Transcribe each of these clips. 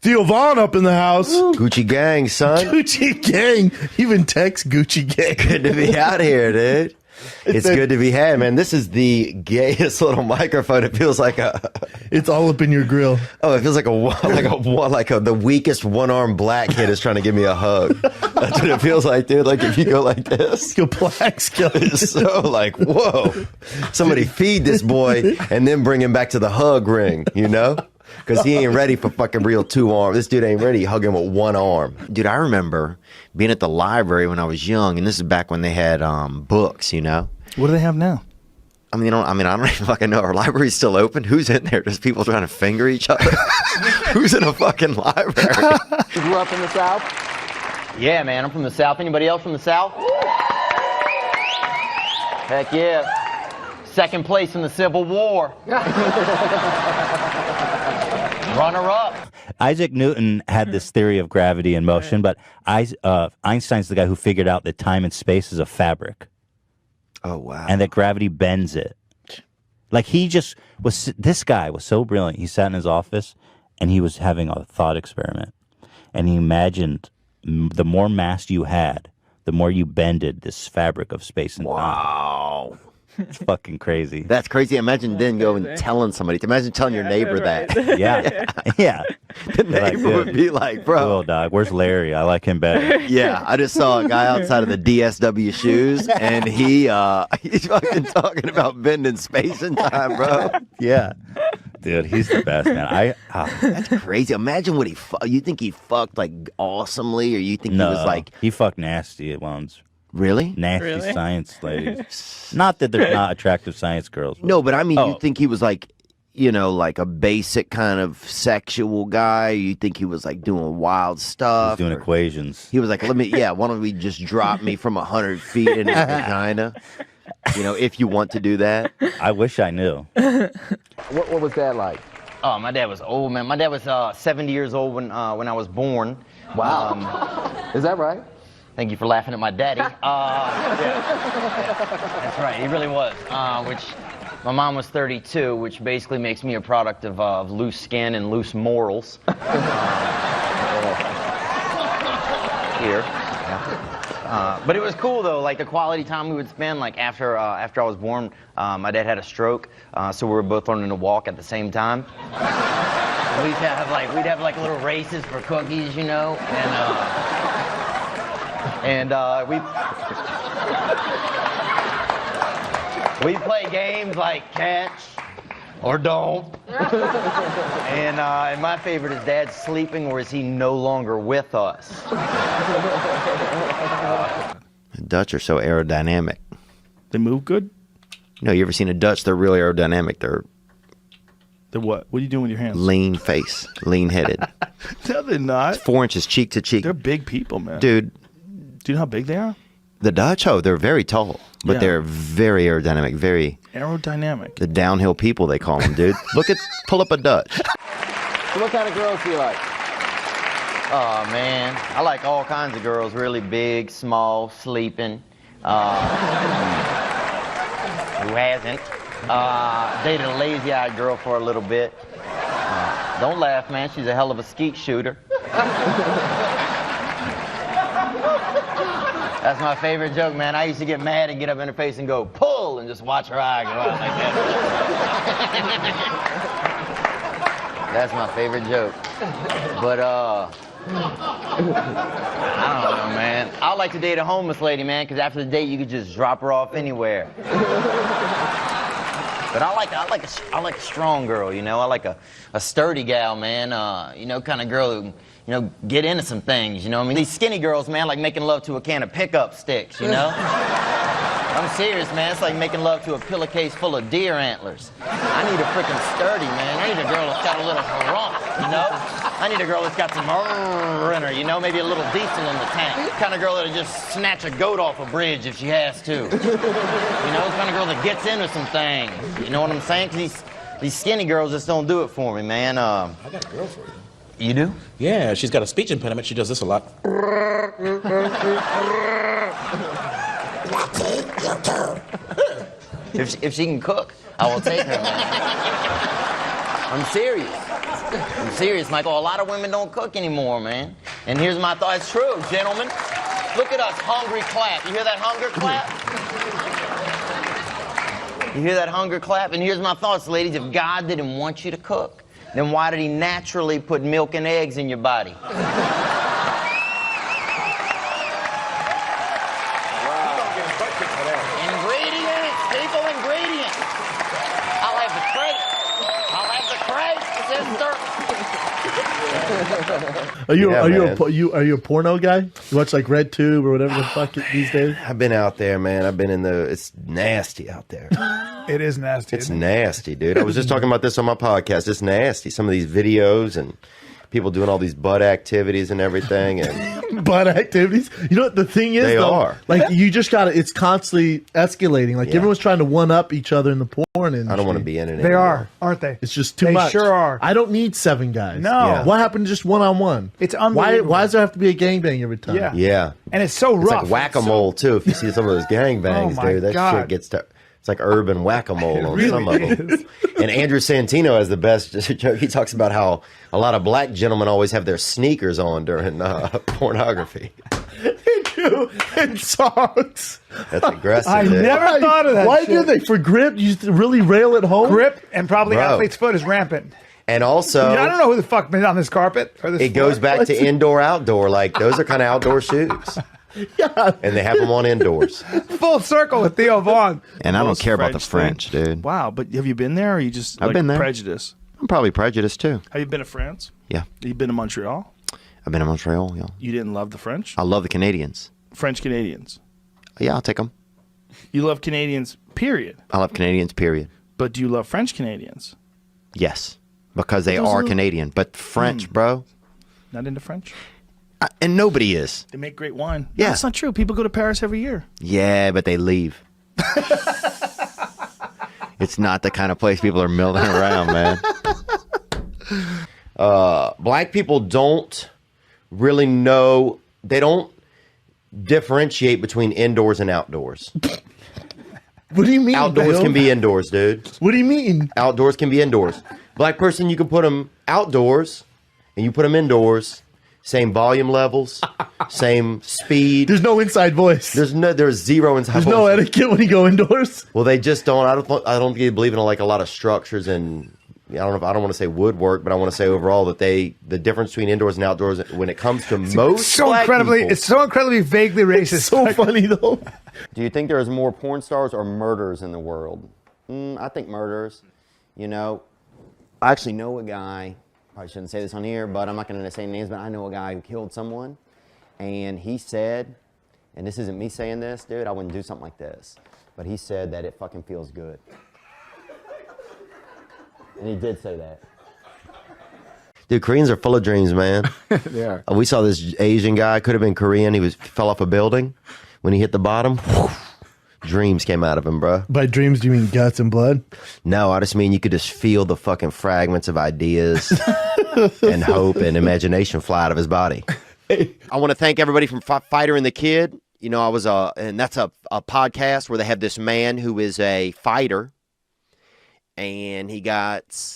Theo Vaughn up in the house. Gucci gang, son. Gucci gang. Even text Gucci gang. Good to be out here, dude. It's good to be had, man. This is the gayest little microphone. It feels like It's all up in your grill. Oh, it feels like the weakest one-armed black kid is trying to give me a hug. That's what it feels like, dude. Like if you go like this, Go black skeleton. it's so like, whoa. Somebody feed this boy and then bring him back to the hug ring, you know? Because he ain't ready for fucking real two arms. This dude ain't ready. Hug him with one arm. Dude, I remember being at the library when I was young, and this is back when they had books, you know? What do they have now? I don't even fucking know. Our library's still open? Who's in there? Just people trying to finger each other? Who's in a fucking library? You grew up in the South? Yeah, man, I'm from the South. Anybody else from the South? Heck yeah. Second place in the Civil War. Runner-up. Isaac Newton had this theory of gravity and motion, but Einstein's the guy who figured out that time and space is a fabric. Oh, wow. And that gravity bends it. Like this guy was so brilliant. He sat in his office and he was having a thought experiment. And he imagined the more mass you had, the more you bended this fabric of space and time. Wow. It's fucking crazy. That's crazy. Imagine then going and telling somebody. Imagine telling your neighbor that. Yeah. Yeah. The neighbor would be like, bro. Cool, dog. Where's Larry? I like him better. Yeah, I just saw a guy outside of the DSW shoes, and he's fucking talking about bending space and time, bro. Yeah. Dude, he's the best, man. That's crazy. Imagine what you think he fucked like awesomely, or you think he was like... he fucked nasty at once. Really? Nasty science ladies. Not that they're not attractive science girls. No, but I mean, you think he was like, you know, like a basic kind of sexual guy? You think he was like doing wild stuff? He was doing equations. He was like, why don't we just drop me from 100 feet in his vagina? You know, if you want to do that. I wish I knew. What was that like? Oh, my dad was old, man. My dad was 70 years old when I was born. Wow. Is that right? Thank you for laughing at my daddy. Yeah. That's right, he really was. Which my mom was 32, which basically makes me a product of loose skin and loose morals. Here. But it was cool though, like the quality time we would spend. Like after I was born, my dad had a stroke, so we were both learning to walk at the same time. We'd have like little races for cookies, you know, and we play games like catch or don't. And my favorite is Dad sleeping, or is he no longer with us? The Dutch are so aerodynamic. They move good? No, you ever seen a Dutch? They're really aerodynamic. They're what? What are you doing with your hands? lean face, lean headed. No, they're not. 4 inches cheek to cheek. They're big people, man. Dude. Do you know how big they are? The Dutch, they're very tall, but they're very aerodynamic, very... Aerodynamic. The downhill people, they call them, dude. Pull up a Dutch. So what kind of girls do you like? Oh, man. I like all kinds of girls, really big, small, sleeping. Who hasn't? Dated a lazy-eyed girl for a little bit. Don't laugh, man. She's a hell of a skeet shooter. That's my favorite joke, man. I used to get mad and get up in her face and go, pull, and just watch her eye go out like that. That's my favorite joke. But, I don't know, man. I like to date a homeless lady, man, because after the date, you could just drop her off anywhere. But I like a strong girl, you know? I like a sturdy gal, man. You know, kind of girl who, you know, get into some things, you know? I mean, these skinny girls, man, like making love to a can of pickup sticks, you know? I'm serious, man. It's like making love to a pillowcase full of deer antlers. I need a freaking sturdy, man. I need a girl that's got a little harumph, you know? I need a girl that's got some in her, you know? Maybe a little diesel in the tank. Kind of girl that'll just snatch a goat off a bridge if she has to. You know, the kind of girl that gets into some things. You know what I'm saying? 'Cause these skinny girls just don't do it for me, man. I got a girl for you. You do? Yeah, she's got a speech impediment. She does this a lot. If she can cook, I will take her, man. I'm serious. I'm serious, Michael. A lot of women don't cook anymore, man. And here's my thought. It's true, gentlemen. Look at us, hungry clap. You hear that hunger clap? You hear that hunger clap? And here's my thoughts, ladies. If God didn't want you to cook, then why did he naturally put milk and eggs in your body? Ingredients, people, ingredients. I'll have the crate, sister. Are you Yeah, are man. are you a porno guy? You watch like Red Tube or whatever the fuck these days? I've been out there, man. I've been in the. It's nasty out there. It is nasty. It's isn't it? nasty, dude. I was just talking about this on my podcast. It's nasty. Some of these videos and people doing all these butt activities and everything, and Butt activities. You know what the thing is? They though? are. Like you just got to. It's constantly escalating. Like Yeah. everyone's trying to one up each other in the porn industry. I don't want to be in it. They anymore. are, aren't they? It's just too They much. sure are. I don't need 7 guys. No. Yeah. What happened to just one-on-one? It's Why unbelievable. does there have to be a gangbang every time? Yeah. Yeah. And it's so It's rough. like whack-a-mole too. If you see some of those gangbangs, Oh, my dude, that God. shit gets to. It's like urban whack-a-mole on really some of them. is. And Andrew Santino has the best joke. He talks about how a lot of black gentlemen always have their sneakers on during pornography. And socks. That's aggressive. I dude. never thought of that. Why do shit. they? For grip? You used to really rail at home? Grip and probably Bro. athlete's foot is rampant. And also, I don't know who the fuck been on this carpet or this it goes floor. back to indoor, outdoor. Like those are kind of outdoor shoes, Yeah. and they have them on indoors. full circle with Theo Vaughn. And I don't Most care about the French French, dude. Wow, but have you been there, or are you just I've like, been there. prejudice? I'm probably prejudiced too. Have you been to France? Yeah. Have you been to Montreal? I've been in Montreal. Yeah. You didn't love the French? I love the Canadians. French Canadians. Yeah, I'll take them. You love Canadians, period. I love Canadians, period. But do you love French Canadians? Yes, because they Those are are- Canadian. But French, bro, Not into French? and nobody is. They make great wine. Yeah. That's not true. People go to Paris every year. Yeah, but they leave. It's not the kind of place people are milling around, man. Black people don't really know. They don't differentiate between indoors and outdoors. What do you mean? Outdoors Bill? can be indoors, dude. What do you mean? Outdoors can be indoors. Black person, you can put them outdoors, and you put them indoors. Same volume levels, same speed. There's no inside voice. There's zero inside. There's no voice. etiquette when you go indoors. Well, they just don't. I don't believe in like a lot of structures and. I don't want to say woodwork, but I want to say overall that the difference between indoors and outdoors when it comes to most So black incredibly, people- it's so incredibly vaguely racist. So funny though. Do you think there's more porn stars or murderers in the world? I think murderers. You know, I actually know a guy, probably shouldn't say this on here, but I'm not going to say names, but I know a guy who killed someone. And he said, and this isn't me saying this, dude, I wouldn't do something like this. But he said that it fucking feels good. And he did say that. Dude, Koreans are full of dreams, man. They are. We saw this Asian guy, could have been Korean. He fell off a building. When he hit the bottom, dreams came out of him, bro. By dreams, do you mean guts and blood? No, I just mean you could just feel the fucking fragments of ideas and hope and imagination fly out of his body. I want to thank everybody from Fighter and the Kid. You know, I was and that's a podcast where they have this man who is a fighter, and he got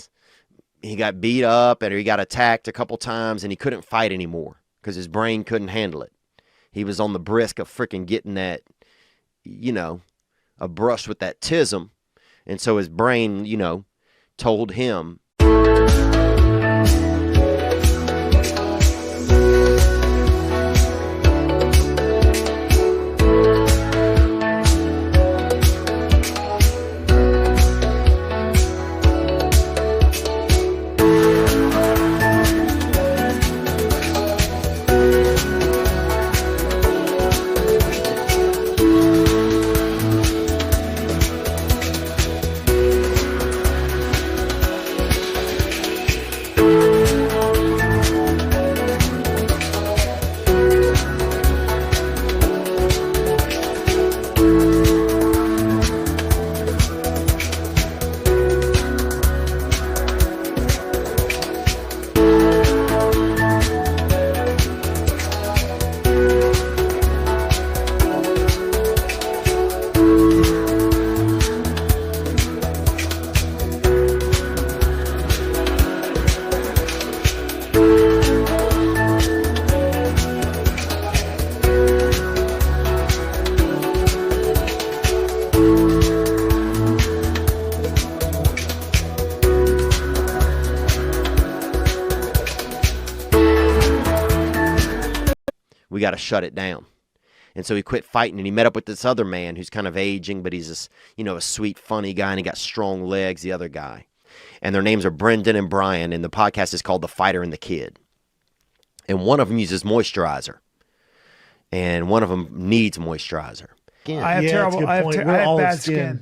beat up and he got attacked a couple times, and he couldn't fight anymore because his brain couldn't handle it. He was on the brisk of freaking getting that, you know, a brush with that tism, and so his brain, you know, told him. We got to shut it down. And so he quit fighting, and he met up with this other man who's kind of aging, but he's this, a sweet, funny guy, and he got strong legs, the other guy. And their names are Brendan and Brian, and the podcast is called The Fighter and the Kid. And one of them uses moisturizer, and one of them needs moisturizer. I have Yeah, terrible. that's a good I have, point. ter- We're I have all bad skin. skin.